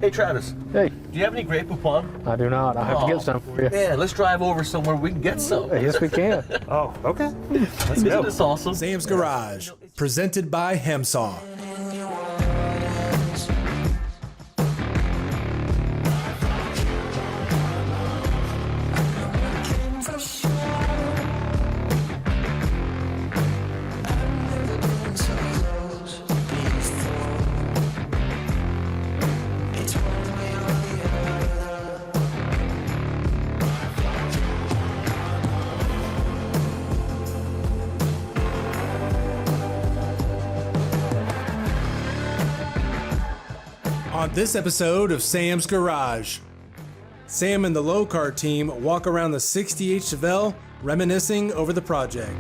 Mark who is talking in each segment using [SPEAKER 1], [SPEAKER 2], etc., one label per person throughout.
[SPEAKER 1] Hey, Travis.
[SPEAKER 2] Hey.
[SPEAKER 1] Do you have any Grey Poupon?
[SPEAKER 2] I do not. I'll have to get some for you.
[SPEAKER 1] Yeah, let's drive over somewhere we can get some.
[SPEAKER 2] Yes, we can.
[SPEAKER 3] Oh, okay. Let's
[SPEAKER 1] Isn't
[SPEAKER 3] go.
[SPEAKER 1] this awesome?
[SPEAKER 4] Sam's Garage, presented by Hem Saw. On this episode of Sam's Garage, Sam and the Lokar team walk around the 68 Chevelle, reminiscing over the project.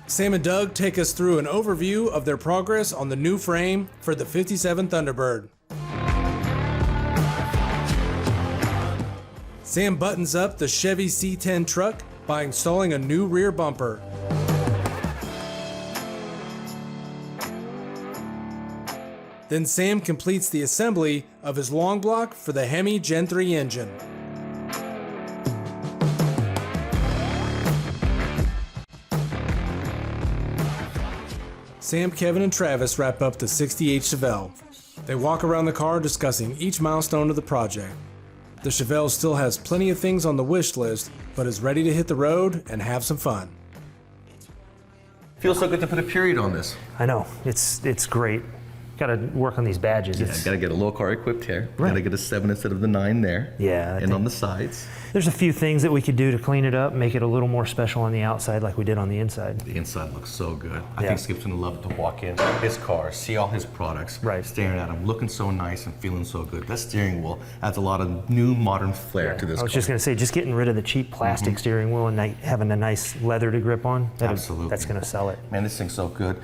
[SPEAKER 4] Sam and Doug take us through an overview of their progress on the new frame for the 57 Thunderbird. Sam buttons up the Chevy C10 truck by installing a new rear bumper. Then Sam completes the assembly of his long block for the HEMI Gen 3 engine. Sam, Kevin, and Travis wrap up the 68 Chevelle. They walk around the car discussing each milestone of the project. The Chevelle still has plenty of things on the wish list, but is ready to hit the road and have some fun.
[SPEAKER 1] Feels so good to put a period on this.
[SPEAKER 3] I know. It's great. Got to work on these badges.
[SPEAKER 1] Yeah, got to get a Lokar equipped here.
[SPEAKER 3] Right.
[SPEAKER 1] Got to get a 7 instead of the 9 there.
[SPEAKER 3] Yeah.
[SPEAKER 1] And on the sides.
[SPEAKER 3] There's a few things that we could do to clean it up, make it a little more special on the outside like we did on the inside.
[SPEAKER 1] The inside looks so good. I
[SPEAKER 3] Yeah.
[SPEAKER 1] think Skip's gonna love it to walk in his car, see all his products,
[SPEAKER 3] Right.
[SPEAKER 1] staring at him, looking so nice and feeling so good. That steering wheel adds a lot of new modern flair to this
[SPEAKER 3] I was
[SPEAKER 1] car.
[SPEAKER 3] just going to say, just getting rid of the cheap plastic steering wheel and having a nice leather to grip on,
[SPEAKER 1] Absolutely.
[SPEAKER 3] that's going to sell it.
[SPEAKER 1] Man, this thing's so good.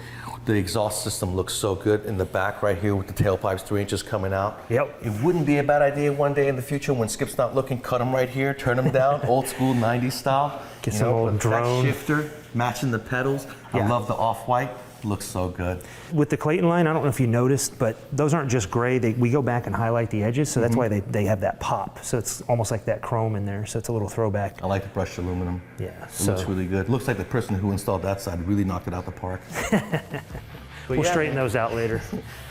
[SPEAKER 1] The exhaust system looks so good in the back right here with the tailpipes 3 inches coming out.
[SPEAKER 3] Yep.
[SPEAKER 1] It wouldn't be a bad idea one day in the future when Skip's not looking, cut them right here, turn them down, old school 90s style.
[SPEAKER 3] Get some old
[SPEAKER 1] with
[SPEAKER 3] drone.
[SPEAKER 1] that shifter, matching the pedals. I
[SPEAKER 3] Yeah.
[SPEAKER 1] love the off-white. Looks so good.
[SPEAKER 3] With the Clayton line, I don't know if you noticed, but those aren't just gray. We go back and highlight the edges, so that's why they have that pop. So it's almost like that chrome in there, so it's a little throwback.
[SPEAKER 1] I like the brushed aluminum.
[SPEAKER 3] Yeah,
[SPEAKER 1] It looks really good. Looks like the person who installed that side really knocked it out the park.
[SPEAKER 3] We'll straighten those out later.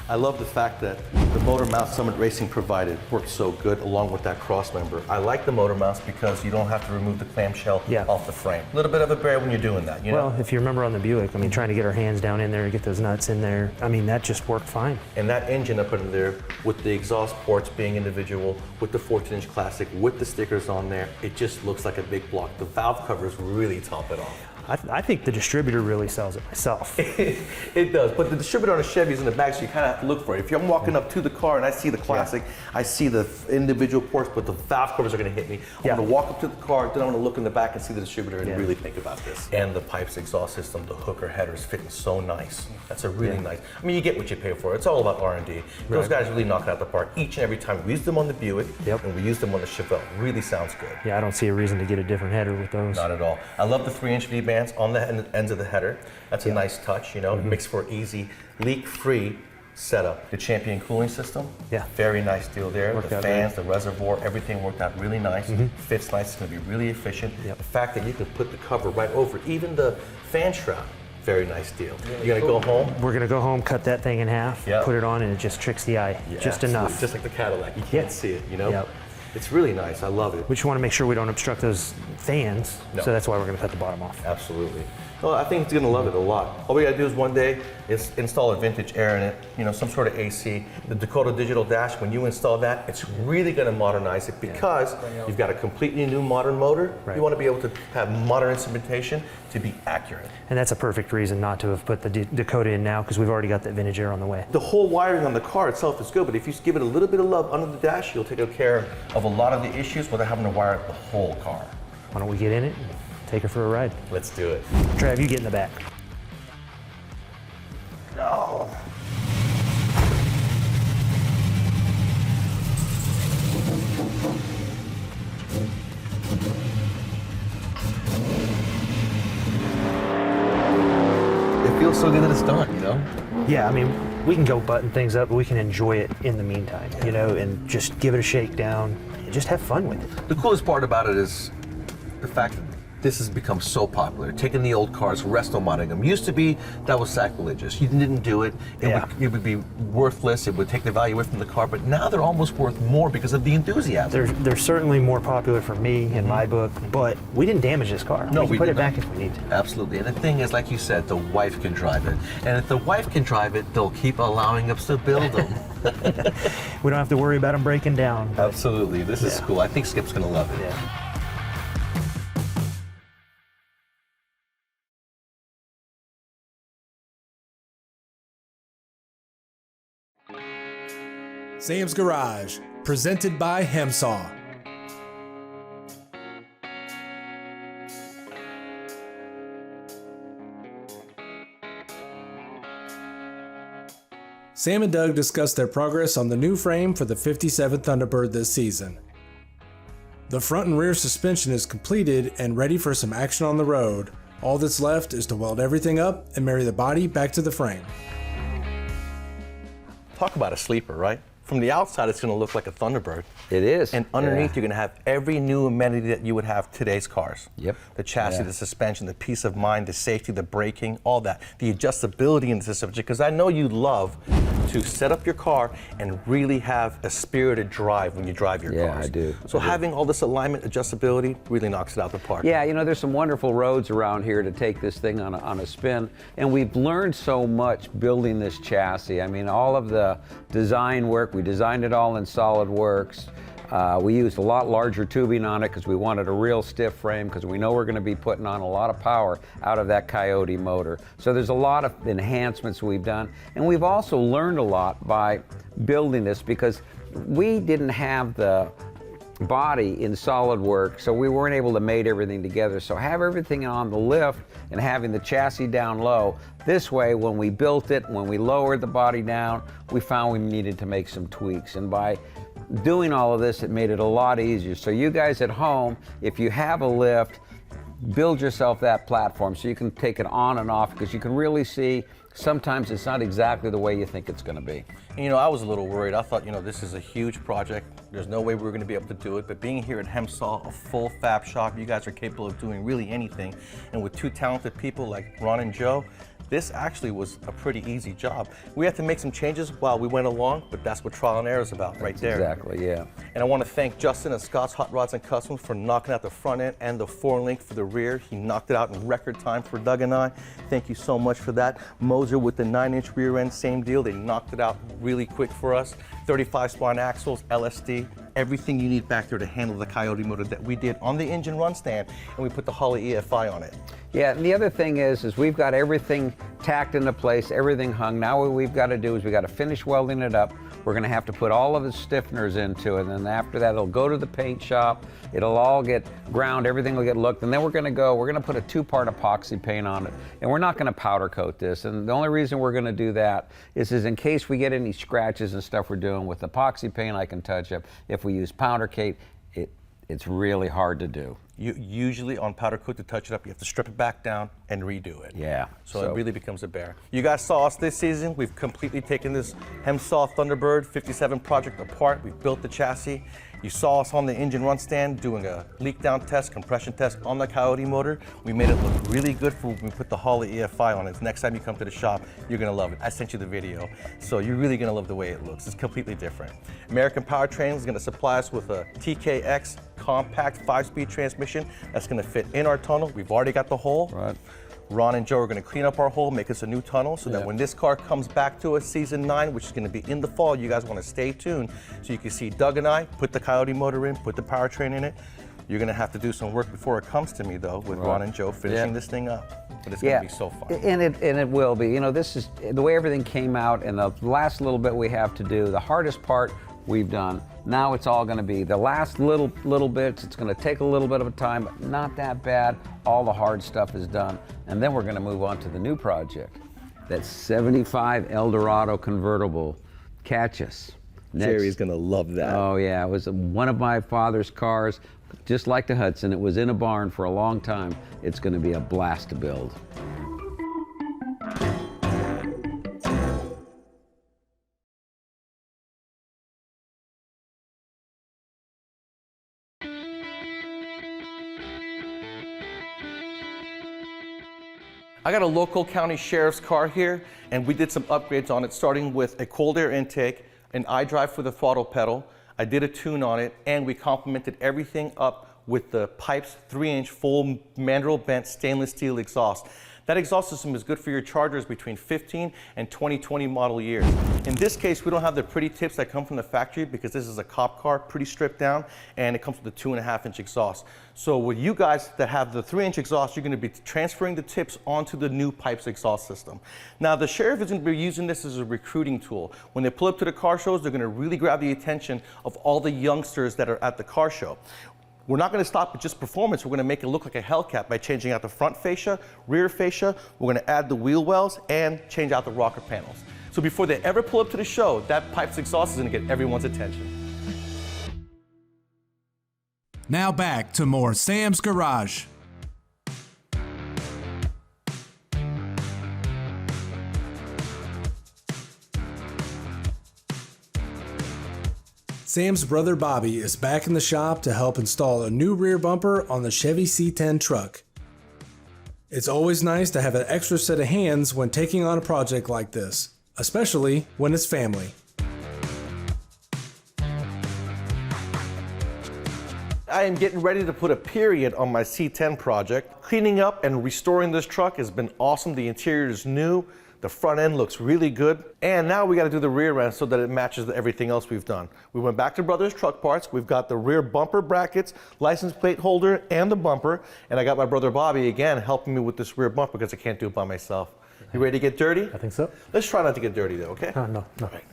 [SPEAKER 1] I love the fact that the motor mount Summit Racing provided works so good along with that cross member. I like the motor mounts because you don't have to remove the clamshell
[SPEAKER 3] Yeah.
[SPEAKER 1] off the frame. A little bit of a bear when you're doing that, you know?
[SPEAKER 3] Well, if you remember on the Buick, I mean, trying to get our hands down in there and get those nuts in there, I mean, that just worked fine.
[SPEAKER 1] And that engine up in there with the exhaust ports being individual, with the 14-inch Classic, with the stickers on there, it just looks like a big block. The valve covers really top it off.
[SPEAKER 3] I think the distributor really sells it myself.
[SPEAKER 1] It does, but the distributor on a Chevy is in the back, so you kind of have to look for it. If I'm walking up to the car and I see the Classic, I see the individual ports, but the valve covers are going to hit me. I'm
[SPEAKER 3] Yeah.
[SPEAKER 1] going to walk up to the car, then I'm going to look in the back and see the distributor and
[SPEAKER 3] Yeah.
[SPEAKER 1] really think about this. And the pipes, exhaust system, the hooker headers fitting so nice. That's a really nice. I mean, you get what you pay for. It's all about R&D. Those
[SPEAKER 3] Right.
[SPEAKER 1] guys really knock it out the park each and every time. We use them on the Buick, and we use them on the Chevelle. Really sounds good.
[SPEAKER 3] Yeah, I don't see a reason to get a different header with those.
[SPEAKER 1] Not at all. I love the 3-inch V-bands on the ends of the header. That's a nice touch, you know, makes for easy, leak-free setup. The Champion cooling system,
[SPEAKER 3] Yeah.
[SPEAKER 1] very nice deal there.
[SPEAKER 3] Worked
[SPEAKER 1] The
[SPEAKER 3] out
[SPEAKER 1] fans, the reservoir, everything worked out really nice. Fits nice, it's gonna be really efficient.
[SPEAKER 3] Yep.
[SPEAKER 1] The fact that you can put the cover right over, even the fan shroud, very nice deal. You're gonna go home?
[SPEAKER 3] We're gonna go home, cut that thing in half,
[SPEAKER 1] Yep.
[SPEAKER 3] put it on, and it just tricks the eye,
[SPEAKER 1] Yeah,
[SPEAKER 3] just
[SPEAKER 1] absolutely.
[SPEAKER 3] enough.
[SPEAKER 1] Just like the Cadillac, you can't
[SPEAKER 3] Yeah.
[SPEAKER 1] see it, you know?
[SPEAKER 3] Yep.
[SPEAKER 1] It's really nice, I love it.
[SPEAKER 3] We just want to make sure we don't obstruct those fans,
[SPEAKER 1] No.
[SPEAKER 3] so that's why we're gonna cut the bottom off.
[SPEAKER 1] Absolutely. Well, I think it's gonna love it a lot. All we gotta do is one day is install a vintage air in it, you know, some sort of AC. The Dakota Digital Dash, when you install that, it's really gonna modernize it because you've got a completely new modern motor.
[SPEAKER 3] Right.
[SPEAKER 1] You wanna be able to have modern instrumentation to be accurate.
[SPEAKER 3] And that's a perfect reason not to have put the Dakota in now, because we've already got that vintage air on the way.
[SPEAKER 1] The whole wiring on the car itself is good, but if you give it a little bit of love under the dash, you'll take care of a lot of the issues without having to wire up the whole car.
[SPEAKER 3] Why don't we get in it and take her for a ride?
[SPEAKER 1] Let's do it.
[SPEAKER 3] Trav, you get in the back. Oh.
[SPEAKER 1] It feels so good that it's done, you know?
[SPEAKER 3] Yeah, I mean, we can go button things up, but we can enjoy it in the meantime, you know, and just give it a shakedown and just have fun with it.
[SPEAKER 1] The coolest part about it is the fact that this has become so popular. Taking the old cars, resto modding them. Used to be, that was sacrilegious. You didn't do it. It would be worthless. It would take the value away from the car. But now they're almost worth more because of the enthusiasm.
[SPEAKER 3] They're certainly more popular for me in my book, but we didn't damage this car.
[SPEAKER 1] No,
[SPEAKER 3] we can
[SPEAKER 1] we
[SPEAKER 3] put
[SPEAKER 1] did
[SPEAKER 3] it back
[SPEAKER 1] not.
[SPEAKER 3] if we need to.
[SPEAKER 1] Absolutely. And the thing is, like you said, the wife can drive it. And if the wife can drive it, they'll keep allowing us to build them.
[SPEAKER 3] We don't have to worry about them breaking down. but-
[SPEAKER 1] Absolutely. This is cool. I think Skip's going to love it.
[SPEAKER 3] Yeah.
[SPEAKER 4] Sam's Garage, presented by Hem Saw. Sam and Doug discussed their progress on the new frame for the 57 Thunderbird this season. The front and rear suspension is completed and ready for some action on the road. All that's left is to weld everything up and marry the body back to the frame.
[SPEAKER 1] Talk about a sleeper, right? From the outside, it's going to look like a Thunderbird.
[SPEAKER 5] It is.
[SPEAKER 1] And underneath, you're going to have every new amenity that you would have today's cars.
[SPEAKER 5] Yep.
[SPEAKER 1] The chassis,
[SPEAKER 5] Yeah.
[SPEAKER 1] the suspension, the peace of mind, the safety, the braking, all that. The adjustability in the system. Because I know you love to set up your car and really have a spirited drive when you drive your
[SPEAKER 5] Yeah,
[SPEAKER 1] cars.
[SPEAKER 5] I do.
[SPEAKER 1] So having all this alignment, adjustability, really knocks it out the park.
[SPEAKER 5] Yeah, you know, there's some wonderful roads around here to take this thing on a spin, and we've learned so much building this chassis. I mean, all of the design work, we designed it all in SolidWorks. We used a lot larger tubing on it because we wanted a real stiff frame because we know we're going to be putting on a lot of power out of that Coyote motor. So there's a lot of enhancements we've done, and we've also learned a lot by building this because we didn't have the body in SolidWorks, so we weren't able to mate everything together. So have everything on the lift and having the chassis down low. This way, when we built it, when we lowered the body down, we found we needed to make some tweaks. And by doing all of this, it made it a lot easier. So you guys at home, if you have a lift, build yourself that platform so you can take it on and off because you can really see sometimes it's not exactly the way you think it's going to be.
[SPEAKER 1] And, you know, I was a little worried. I thought, you know, this is a huge project. There's no way we were going to be able to do it. But being here at Hem Saw, a full fab shop, you guys are capable of doing really anything. And with two talented people like Ron and Joe, this actually was a pretty easy job. We had to make some changes while we went along, but that's what trial and error is about right there.
[SPEAKER 5] Exactly, yeah.
[SPEAKER 1] And I want to thank Justin at Scott's Hot Rods and Customs for knocking out the front end and the 4-link for the rear. He knocked it out in record time for Doug and I. Thank you so much for that. Moser with the 9-inch rear end, same deal. They knocked it out really quick for us. 35 spline axles, LSD, everything you need back there to handle the Coyote motor that we did on the engine run stand, and we put the Holley EFI on it.
[SPEAKER 5] Yeah, and the other thing is we've got everything tacked into place, everything hung. Now what we've got to do is we've got to finish welding it up. We're going to have to put all of the stiffeners into it, and then after that it'll go to the paint shop. It'll all get ground, everything will get looked, and then we're going to put a 2-part epoxy paint on it. And we're not going to powder coat this, and the only reason we're going to do that is in case we get any scratches and stuff we're doing with epoxy paint, I can touch up. If we use powder coat, it's really hard to do.
[SPEAKER 1] You usually on powder coat to touch it up, you have to strip it back down and redo it.
[SPEAKER 5] Yeah.
[SPEAKER 1] So it really becomes a bear. You guys saw us this season. We've completely taken this Hem Saw Thunderbird 57 project apart. We've built the chassis. You saw us on the engine run stand doing a leak down test, compression test on the Coyote motor. We made it look really good for when we put the Holley EFI on it. Next time you come to the shop, you're gonna love it. I sent you the video. So you're really gonna love the way it looks. It's completely different. American Powertrain is gonna supply us with a TKX compact 5-speed transmission that's gonna fit in our tunnel. We've already got the hole.
[SPEAKER 5] Right.
[SPEAKER 1] Ron and Joe are going to clean up our hole, make us a new tunnel, so that when this car comes back to us season 9, which is going to be in the fall, you guys want to stay tuned so you can see Doug and I put the Coyote motor in, put the powertrain in it. You're going to have to do some work before it comes to me, though, with Ron and Joe finishing this thing up. But it's going to be so fun.
[SPEAKER 5] And it will be. You know, this is the way everything came out, and the last little bit we have to do. The hardest part we've done. Now it's all going to be the last little bits. It's going to take a little bit of a time, but not that bad. All the hard stuff is done, and then we're going to move on to the new project. That 75 Eldorado convertible. Catch us.
[SPEAKER 1] Jerry's going to love that.
[SPEAKER 5] Oh yeah, it was one of my father's cars, just like the Hudson. It was in a barn for a long time. It's going to be a blast to build.
[SPEAKER 1] I got a local county sheriff's car here, and we did some upgrades on it, starting with a cold air intake, an iDrive for the throttle pedal. I did a tune on it, and we complemented everything up with the Pipes 3-inch full mandrel bent stainless steel exhaust. That exhaust system is good for your Chargers between 15 and 2020 model years. In this case, we don't have the pretty tips that come from the factory because this is a cop car, pretty stripped down, and it comes with a 2.5-inch exhaust. So with you guys that have the 3-inch exhaust, you're going to be transferring the tips onto the new Pipes exhaust system. Now, the sheriff is going to be using this as a recruiting tool. When they pull up to the car shows, they're going to really grab the attention of all the youngsters that are at the car show. We're not going to stop with just performance. We're going to make it look like a Hellcat by changing out the front fascia, rear fascia. We're going to add the wheel wells and change out the rocker panels. So before they ever pull up to the show, that Pipes exhaust is going to get everyone's attention.
[SPEAKER 4] Now back to more Sam's Garage. Sam's brother Bobby is back in the shop to help install a new rear bumper on the Chevy C10 truck. It's always nice to have an extra set of hands when taking on a project like this, especially when it's family.
[SPEAKER 1] I am getting ready to put a period on my C10 project. Cleaning up and restoring this truck has been awesome. The interior is new. The front end looks really good. And now we got to do the rear end so that it matches everything else we've done. We went back to Brothers Truck Parts. We've got the rear bumper brackets, license plate holder, and the bumper. And I got my brother Bobby again helping me with this rear bumper because I can't do it by myself. You ready to get dirty?
[SPEAKER 2] I think so.
[SPEAKER 1] Let's try not to get dirty though, okay?
[SPEAKER 2] No.
[SPEAKER 1] All right.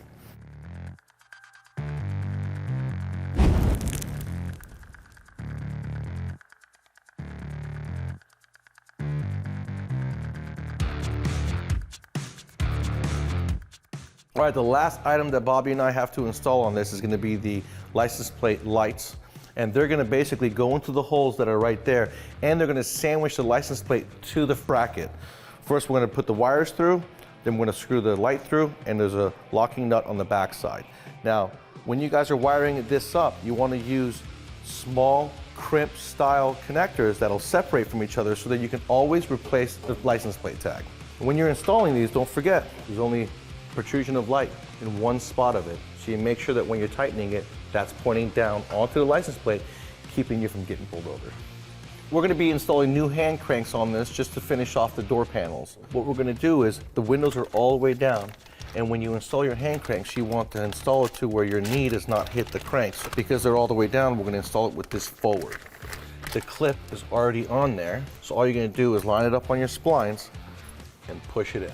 [SPEAKER 1] All right, the last item that Bobby and I have to install on this is going to be the license plate lights. And they're going to basically go into the holes that are right there, and they're going to sandwich the license plate to the bracket. First, we're going to put the wires through, then we're going to screw the light through, and there's a locking nut on the back side. Now, when you guys are wiring this up, you want to use small crimp style connectors that'll separate from each other so that you can always replace the license plate tag. When you're installing these, don't forget, there's only protrusion of light in one spot of it. So you make sure that when you're tightening it, that's pointing down onto the license plate, keeping you from getting pulled over. We're going to be installing new hand cranks on this just to finish off the door panels. What we're going to do is the windows are all the way down, and when you install your hand cranks, you want to install it to where your knee does not hit the cranks. Because they're all the way down, we're going to install it with this forward. The clip is already on there, so all you're going to do is line it up on your splines and push it in.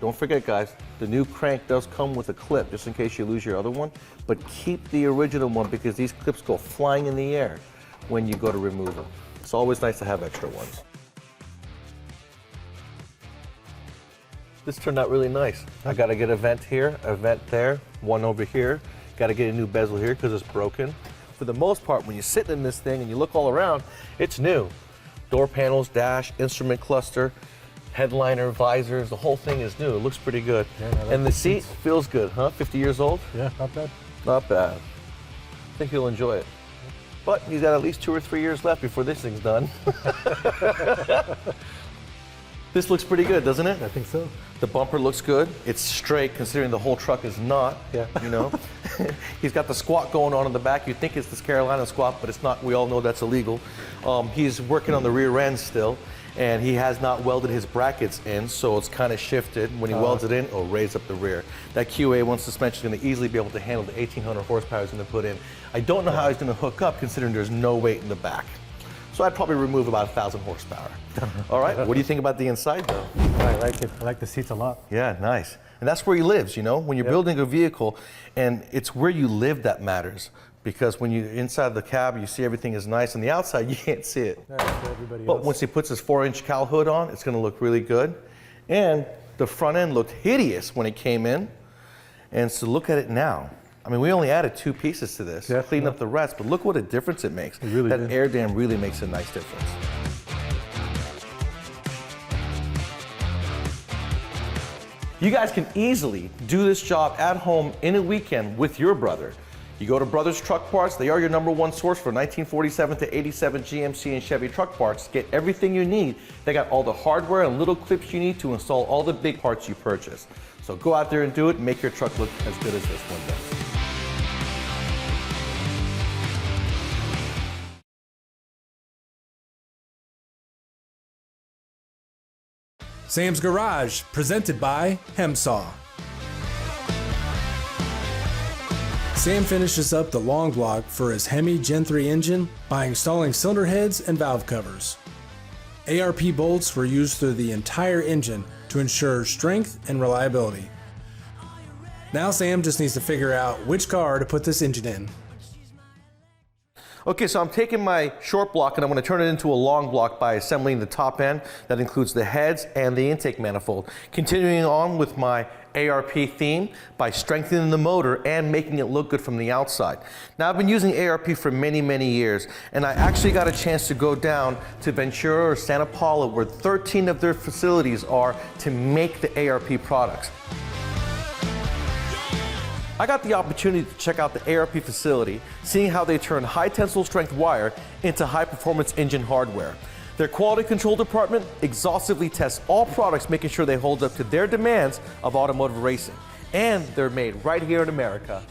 [SPEAKER 1] Don't forget, guys, the new crank does come with a clip, just in case you lose your other one, but keep the original one because these clips go flying in the air when you go to remove them. It's always nice to have extra ones. This turned out really nice. I gotta get a vent here, a vent there, one over here. Gotta get a new bezel here because it's broken. For the most part, when you're sitting in this thing and you look all around, it's new. Door panels, dash, instrument cluster, headliner, visors, the whole thing is new. It looks pretty good.
[SPEAKER 2] Yeah, no,
[SPEAKER 1] and the seat feels good, huh? 50 years old?
[SPEAKER 2] Yeah, not bad.
[SPEAKER 1] Not bad. I think you'll enjoy it. But he's got at least 2 or 3 years left before this thing's done. This looks pretty good, doesn't it?
[SPEAKER 2] I think so.
[SPEAKER 1] The bumper looks good. It's straight considering the whole truck is not,
[SPEAKER 2] Yeah.
[SPEAKER 1] you know. He's got the squat going on in the back. You'd think it's this Carolina squat, but it's not. We all know that's illegal. He's working on the rear end still, and he has not welded his brackets in, so it's kind of shifted. When he welds it in, it'll raise up the rear. That QA1 suspension is going to easily be able to handle the 1,800 horsepower he's going to put in. I don't know how he's going to hook up considering there's no weight in the back. So I'd probably remove about 1,000 horsepower. All right, what do you think about the inside though?
[SPEAKER 2] I like it. I like the seats a lot.
[SPEAKER 1] Yeah, nice. And that's where he lives, you know? When you're building a vehicle, and it's where you live that matters. Because when you're inside the cab, you see everything is nice, and the outside, you can't see it.
[SPEAKER 2] Yeah, for everybody
[SPEAKER 1] But
[SPEAKER 2] else.
[SPEAKER 1] once he puts his 4-inch cowl hood on, it's gonna look really good. And the front end looked hideous when it came in. And so look at it now. I mean, we only added 2 pieces to this, cleaned up the rest, but look what a difference it makes.
[SPEAKER 2] really
[SPEAKER 1] that
[SPEAKER 2] did.
[SPEAKER 1] air dam really makes a nice difference. You guys can easily do this job at home in a weekend with your brother. You go to Brothers Truck Parts, they are your #1 source for 1947 to 87 GMC and Chevy truck parts. Get everything you need. They got all the hardware and little clips you need to install all the big parts you purchase. So go out there and do it and make your truck look as good as this one does.
[SPEAKER 4] Sam's Garage, presented by Hem Saw. Sam finishes up the long block for his HEMI Gen 3 engine by installing cylinder heads and valve covers. ARP bolts were used through the entire engine to ensure strength and reliability. Now Sam just needs to figure out which car to put this engine in.
[SPEAKER 1] Okay, so I'm taking my short block and I'm going to turn it into a long block by assembling the top end. That includes the heads and the intake manifold. Continuing on with my ARP theme by strengthening the motor and making it look good from the outside. Now, I've been using ARP for many, many years, and I actually got a chance to go down to Ventura or Santa Paula, where 13 of their facilities are to make the ARP products. I got the opportunity to check out the ARP facility, seeing how they turn high tensile strength wire into high performance engine hardware. Their quality control department exhaustively tests all products, making sure they hold up to their demands of automotive racing. And they're made right here in America.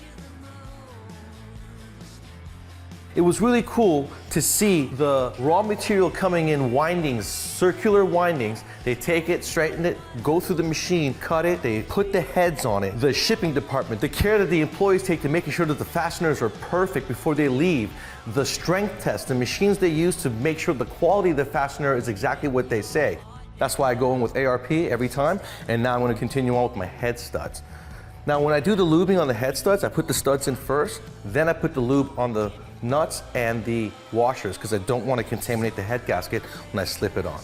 [SPEAKER 1] It was really cool to see the raw material coming in windings, circular windings. They take it, straighten it, go through the machine, cut it, they put the heads on it. The shipping department, the care that the employees take to making sure that the fasteners are perfect before they leave. The strength test, the machines they use to make sure the quality of the fastener is exactly what they say. That's why I go in with ARP every time, and now I'm going to continue on with my head studs. Now when I do the lubing on the head studs, I put the studs in first, then I put the lube on the nuts and the washers because I don't want to contaminate the head gasket when I slip it on.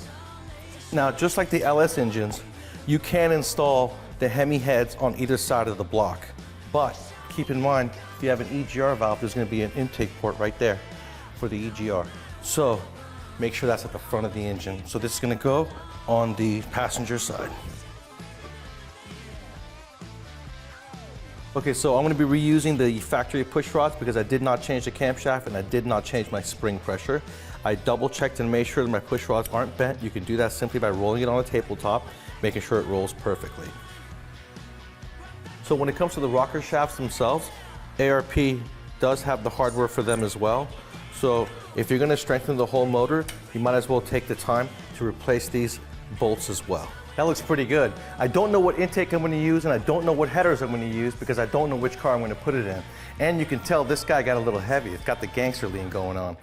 [SPEAKER 1] Now, just like the LS engines, you can install the HEMI heads on either side of the block. But keep in mind, if you have an EGR valve, there's going to be an intake port right there for the EGR. So make sure that's at the front of the engine. So this is going to go on the passenger side. Okay, so I'm going to be reusing the factory push rods because I did not change the camshaft and I did not change my spring pressure. I double checked and made sure that my push rods aren't bent. You can do that simply by rolling it on a tabletop, making sure it rolls perfectly. So when it comes to the rocker shafts themselves, ARP does have the hardware for them as well. So if you're going to strengthen the whole motor, you might as well take the time to replace these bolts as well. That looks pretty good. I don't know what intake I'm going to use and I don't know what headers I'm going to use because I don't know which car I'm going to put it in. And you can tell this guy got a little heavy. It's got the gangster lean going on.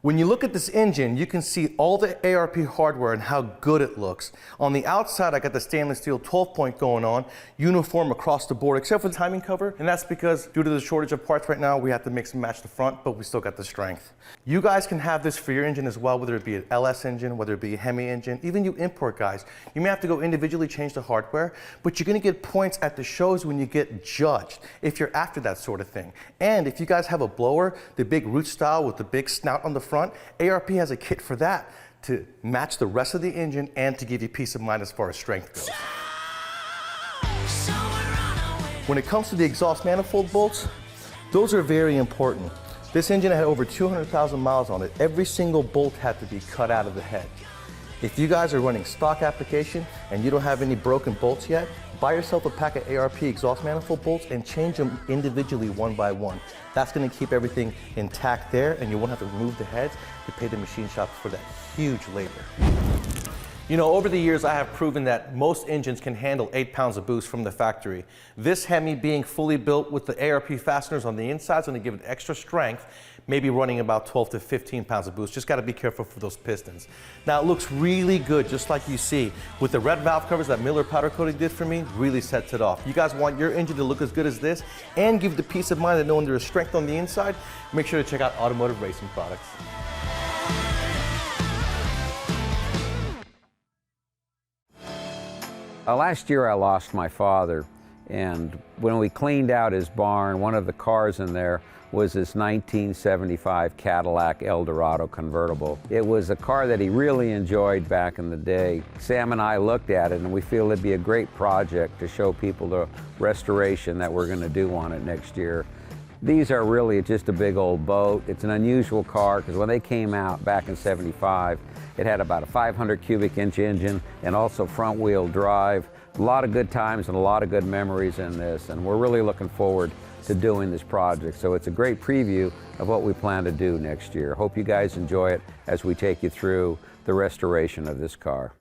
[SPEAKER 1] When you look at this engine, you can see all the ARP hardware and how good it looks. On the outside, I got the stainless steel 12-point going on, uniform across the board, except for the timing cover. And that's because due to the shortage of parts right now, we have to mix and match the front, but we still got the strength. You guys can have this for your engine as well, whether it be an LS engine, whether it be a HEMI engine, even you import guys. You may have to go individually change the hardware, but you're gonna get points at the shows when you get judged, if you're after that sort of thing. And if you guys have a blower, the big root style with the big snout on the front, ARP has a kit for that to match the rest of the engine and to give you peace of mind as far as strength goes. When it comes to the exhaust manifold bolts, those are very important. This engine had over 200,000 miles on it. Every single bolt had to be cut out of the head. If you guys are running stock application and you don't have any broken bolts yet, buy yourself a pack of ARP exhaust manifold bolts and change them individually one by one. That's going to keep everything intact there and you won't have to remove the heads to pay the machine shop for that huge labor. You know, over the years I have proven that most engines can handle 8 pounds of boost from the factory. This HEMI being fully built with the ARP fasteners on the inside is going to give it extra strength, maybe running about 12 to 15 pounds of boost. Just got to be careful for those pistons. Now it looks really good, just like you see. With the red valve covers that Miller powder coating did for me, really sets it off. You guys want your engine to look as good as this and give the peace of mind that knowing there is strength on the inside, make sure to check out Automotive Racing Products.
[SPEAKER 5] Last year I lost my father, and when we cleaned out his barn, one of the cars in there was this 1975 Cadillac Eldorado convertible. It was a car that he really enjoyed back in the day. Sam and I looked at it and we feel it'd be a great project to show people the restoration that we're going to do on it next year. These are really just a big old boat. It's an unusual car because when they came out back in '75, it had about a 500 cubic inch engine and also front wheel drive. A lot of good times and a lot of good memories in this, and we're really looking forward to doing this project. So it's a great preview of what we plan to do next year. Hope you guys enjoy it as we take you through the restoration of this car.